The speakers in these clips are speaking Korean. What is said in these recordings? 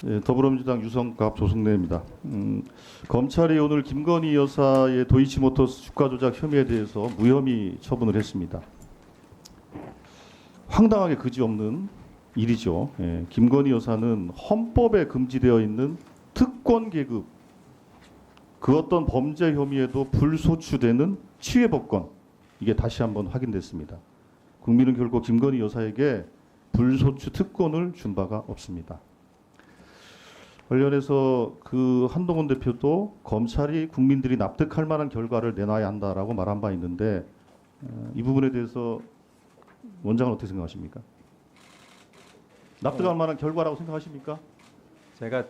예, 더불어민주당 유성갑 조승래입니다. 검찰이 오늘 김건희 여사의 도이치모터스 주가 조작 혐의에 대해서 무혐의 처분을 했습니다. 황당하게 그지없는 일이죠. 예, 김건희 여사는 헌법에 금지되어 있는 특권 계급, 그 어떤 범죄 혐의에도 불소추되는 치외법권, 이게 다시 한번 확인됐습니다. 국민은 결국 김건희 여사에게 불소추 특권을 준 바가 없습니다. 관련해서 그 한동훈 대표도 검찰이 국민들이 납득할 만한 결과를 내놔야 한다라고 말한 바 있는데, 이 부분에 대해서 원장은 어떻게 생각하십니까? 납득할 만한 결과라고 생각하십니까? 제가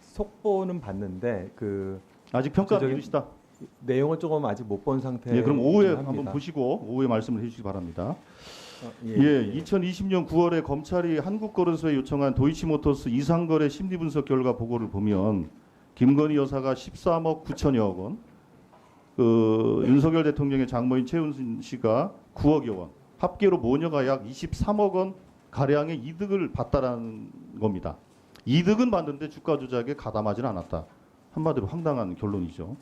속보는 봤는데 아직 평가는 이르시다. 내용을 조금 아직 못 본 상태입니다. 예, 그럼 오후에 한번 보시고 오후에 말씀을 해주시기 바랍니다. 예, 2020년 9월에 검찰이 한국거래소에 요청한 도이치모터스 이상거래 심리분석 결과 보고를 보면 김건희 여사가 13억 9천여억 원, 윤석열 대통령의 장모인 최은순 씨가 9억여 원, 합계로 모녀가 약 23억 원 가량의 이득을 봤다라는 겁니다. 이득은 봤는데 주가 조작에 가담하지는 않았다. 한마디로 황당한 결론이죠.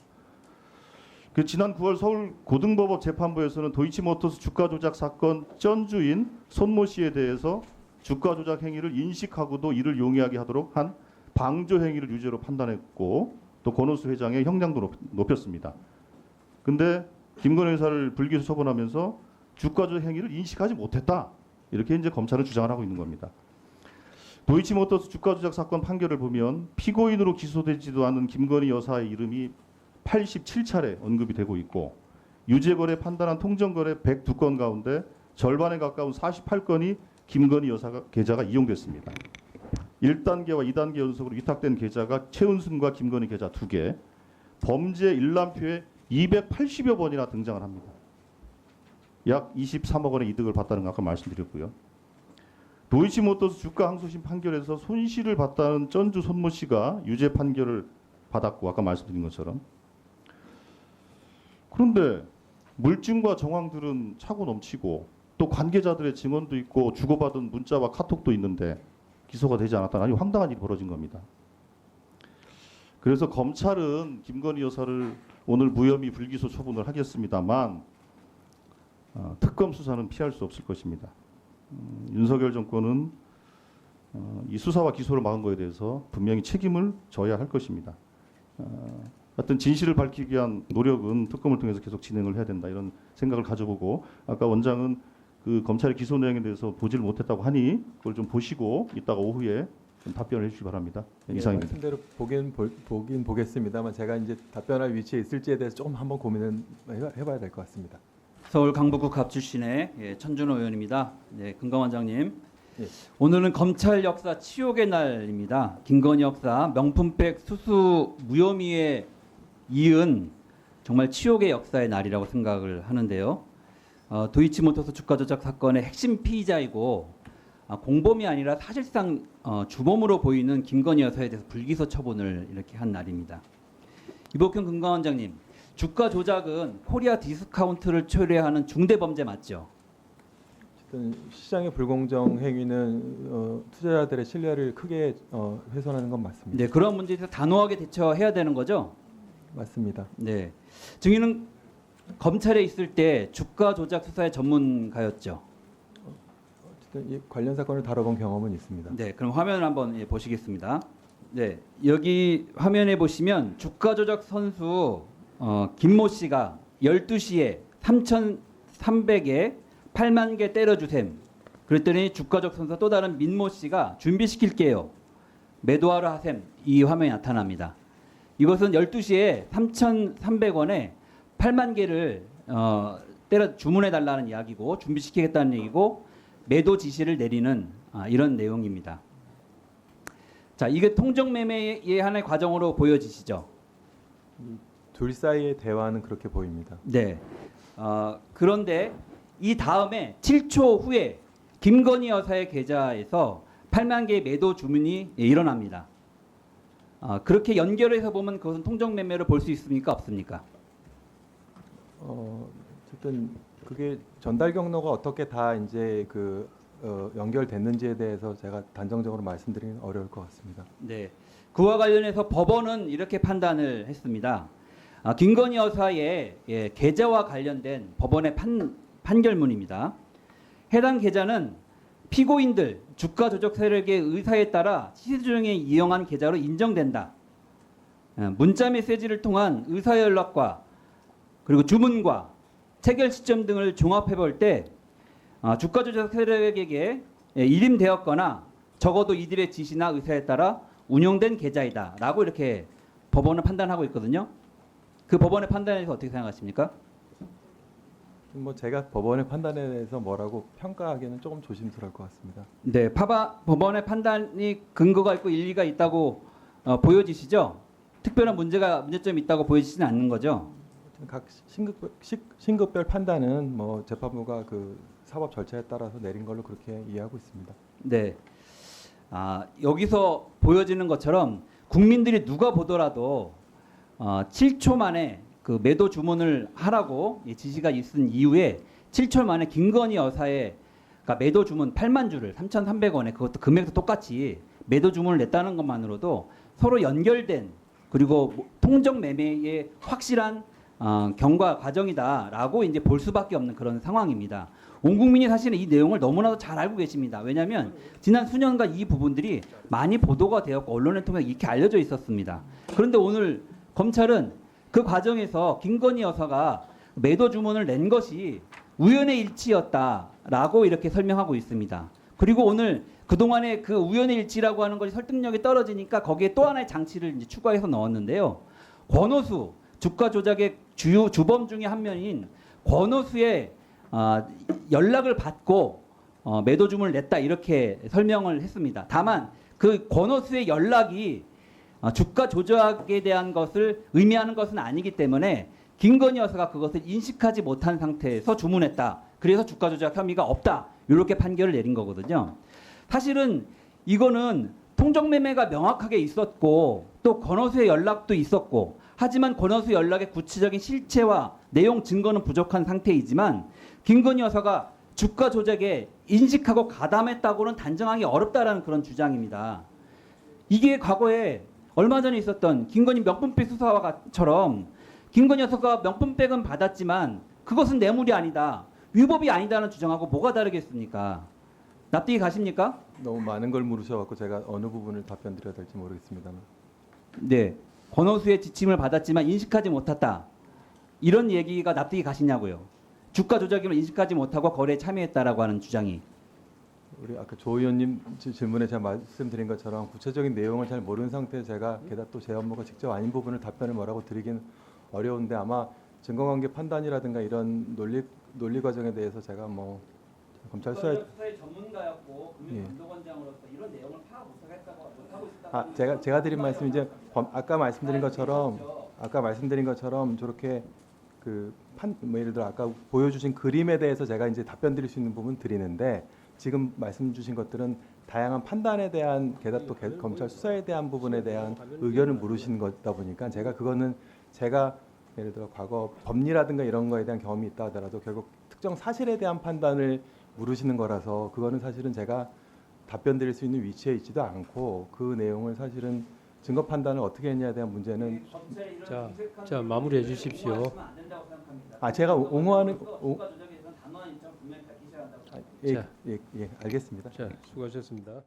지난 9월 서울 고등법원 재판부에서는 도이치모터스 주가 조작 사건 전주인 손모 씨에 대해서 주가 조작 행위를 인식하고도 이를 용이하게 하도록 한 방조 행위를 유죄로 판단했고, 또 권오수 회장의 형량도 높였습니다. 근데 김건희 여사를 불기소 처분하면서 주가 조작 행위를 인식하지 못했다, 이렇게 이제 검찰은 주장을 하고 있는 겁니다. 도이치모터스 주가 조작 사건 판결을 보면 피고인으로 기소되지도 않은 김건희 여사의 이름이 87차례 언급이 되고 있고, 유죄거래 판단한 통정거래 102건 가운데 절반에 가까운 48건이 김건희 여사 계좌가 이용됐습니다. 1단계와 2단계 연속으로 위탁된 계좌가 최은순과 김건희 계좌 2개, 범죄 일람표에 280여 번이나 등장을 합니다. 약 23억 원의 이득을 봤다는 거 아까 말씀드렸고요. 도이치모터스 주가 항소심 판결에서 손실을 봤다는 전주 손모 씨가 유죄 판결을 받았고, 아까 말씀드린 것처럼. 그런데 물증과 정황들은 차고 넘치고, 또 관계자들의 증언도 있고 주고받은 문자와 카톡도 있는데 기소가 되지 않았다는 아주 황당한 일이 벌어진 겁니다. 그래서 검찰은 김건희 여사를 오늘 무혐의 불기소 처분을 하겠습니다만, 특검 수사는 피할 수 없을 것입니다. 윤석열 정권은 이 수사와 기소를 막은 것에 대해서 분명히 책임을 져야 할 것입니다. 하여튼 진실을 밝히기 위한 노력은 특검을 통해서 계속 진행을 해야 된다, 이런 생각을 가져보고, 아까 원장은 그 검찰의 기소 내용에 대해서 보지를 못했다고 하니 그걸 좀 보시고 이따가 오후에 좀 답변을 해주시기 바랍니다. 이상입니다. 말씀대로 보긴 보겠습니다만, 제가 이제 답변할 위치에 있을지에 대해서 조금 한번 고민을 해봐야 될 것 같습니다. 서울 강북구 갑 출신의 천준호 의원입니다. 네, 금강 원장님. 예. 오늘은 검찰 역사 치욕의 날입니다. 김건희 여사 명품백 수수 무혐의에 이은 정말 치욕의 역사의 날이라고 생각을 하는데요. 도이치모터스 주가 조작 사건의 핵심 피의자이고 공범이 아니라 사실상 주범으로 보이는 김건희 여사에 대해서 불기소 처분을 이렇게 한 날입니다. 이복현 금강 원장님, 주가 조작은 코리아 디스카운트를 초래하는 중대 범죄 맞죠? 어쨌든 시장의 불공정 행위는 투자자들의 신뢰를 크게 훼손하는 건 맞습니다. 네, 그런 문제에 대해서 단호하게 대처해야 되는 거죠? 맞습니다. 네, 증인은 검찰에 있을 때 주가 조작 수사의 전문가였죠. 어쨌든 이 관련 사건을 다뤄본 경험은 있습니다. 네, 그럼 화면을 한번 보시겠습니다. 네, 여기 화면에 보시면 주가 조작 선수 김모 씨가 12시에 3,300에 8만 개 때려주셈. 그랬더니 주가 조작 선수 또 다른 민모 씨가 준비시킬게요, 매도하러 하셈. 이 화면이 나타납니다. 이것은 12시에 3,300원에 8만 개를 주문해 달라는 이야기고, 준비시키겠다는 얘기고, 매도 지시를 내리는 이런 내용입니다. 자, 이게 통정매매의 하나의 과정으로 보여지시죠? 둘 사이의 대화는 그렇게 보입니다. 네. 그런데 이 다음에 7초 후에 김건희 여사의 계좌에서 8만 개의 매도 주문이 일어납니다. 그렇게 연결해서 보면 그것은 통정 매매로 볼 수 있습니까? 없습니까? 어쨌든 그게 전달 경로가 어떻게 다 이제 연결됐는지에 대해서 제가 단정적으로 말씀드리긴 어려울 것 같습니다. 네. 그와 관련해서 법원은 이렇게 판단을 했습니다. 김건희 여사의 계좌와 관련된 법원의 판결문입니다. 해당 계좌는 피고인들 주가 조작 세력의 의사에 따라 시세 조정에 이용한 계좌로 인정된다. 문자 메시지를 통한 의사 연락과 그리고 주문과 체결 시점 등을 종합해 볼 때 주가 조작 세력에게 일임되었거나 적어도 이들의 지시나 의사에 따라 운영된 계좌이다라고 이렇게 법원은 판단하고 있거든요. 그 법원의 판단에 대해서 어떻게 생각하십니까? 뭐 제가 법원의 판단에 대해서 뭐라고 평가하기는 조금 조심스러울 것 같습니다. 네, 법원의 판단이 근거가 있고 일리가 있다고 보여지시죠? 특별한 문제점이 있다고 보여지지는 않는 거죠? 각 신급별 판단은 뭐 재판부가 그 사법 절차에 따라서 내린 걸로 그렇게 이해하고 있습니다. 네. 여기서 보여지는 것처럼 국민들이 누가 보더라도 7초 만에 그 매도 주문을 하라고 지시가 있은 이후에 7초 만에 김건희 여사의 그러니까 매도 주문 8만 주를 3,300원에 그것도 금액도 똑같이 매도 주문을 냈다는 것만으로도 서로 연결된 그리고 통정 매매의 확실한 경과 과정이다라고 이제 볼 수밖에 없는 그런 상황입니다. 온 국민이 사실은 이 내용을 너무나도 잘 알고 계십니다. 왜냐하면 지난 수년간 이 부분들이 많이 보도가 되었고 언론을 통해 이렇게 알려져 있었습니다. 그런데 오늘 검찰은 그 과정에서 김건희 여사가 매도 주문을 낸 것이 우연의 일치였다라고 이렇게 설명하고 있습니다. 그리고 오늘 그동안의 그 우연의 일치라고 하는 것이 설득력이 떨어지니까 거기에 또 하나의 장치를 이제 추가해서 넣었는데요. 권오수 주가 조작의 주범 중에 한 명인 권오수의 연락을 받고 매도 주문을 냈다 이렇게 설명을 했습니다. 다만 그 권오수의 연락이 주가 조작에 대한 것을 의미하는 것은 아니기 때문에 김건희 여사가 그것을 인식하지 못한 상태에서 주문했다. 그래서 주가 조작 혐의가 없다. 이렇게 판결을 내린 거거든요. 사실은 이거는 통정매매가 명확하게 있었고 또 권오수의 연락도 있었고 하지만 권오수 연락의 구체적인 실체와 내용 증거는 부족한 상태이지만 김건희 여사가 주가 조작에 인식하고 가담했다고는 단정하기 어렵다라는 그런 주장입니다. 이게 과거에 얼마 전에 있었던 김건희 명품백 수사와처럼 김건희 여사가 명품백은 받았지만 그것은 뇌물이 아니다. 위법이 아니다는 주장하고 뭐가 다르겠습니까? 납득이 가십니까? 너무 많은 걸 물으셔갖고 제가 어느 부분을 답변 드려야 될지 모르겠습니다만. 네. 권오수의 지침을 받았지만 인식하지 못했다. 이런 얘기가 납득이 가시냐고요. 주가 조작임을 인식하지 못하고 거래에 참여했다라고 하는 주장이. 우리 아까 조 의원님 질문에 제가 말씀드린 것처럼 구체적인 내용을 잘 모르는 상태에 제가 게다가 또 제 업무가 직접 아닌 부분을 답변을 뭐라고 드리긴 어려운데 아마 증거관계 판단이라든가 이런 논리 과정에 대해서 제가 뭐 검찰 수사의 전문가였고 예. 금융감독원장으로서 이런 내용을 파악 못하고 있다고 제가 드린 말씀 이제 아까 말씀드린 것처럼 저렇게 예를 들어 아까 보여주신 그림에 대해서 제가 이제 답변 드릴 수 있는 부분 드리는데 지금 말씀 주신 것들은 다양한 판단에 대한 게다가 또 검찰 수사에 대한 부분에 대한 의견을 물으시는 거다 보니까 그거는 제가 예를 들어 과거 법리라든가 이런 거에 대한 경험이 있다 하더라도 결국 특정 사실에 대한 판단을 물으시는 거라서 그거는 사실은 제가 답변 드릴 수 있는 위치에 있지도 않고 그 내용을 사실은 증거 판단을 어떻게 했냐에 대한 문제는 자 마무리해 주십시오. 제가 옹호하는 자, 알겠습니다. 수고하셨습니다.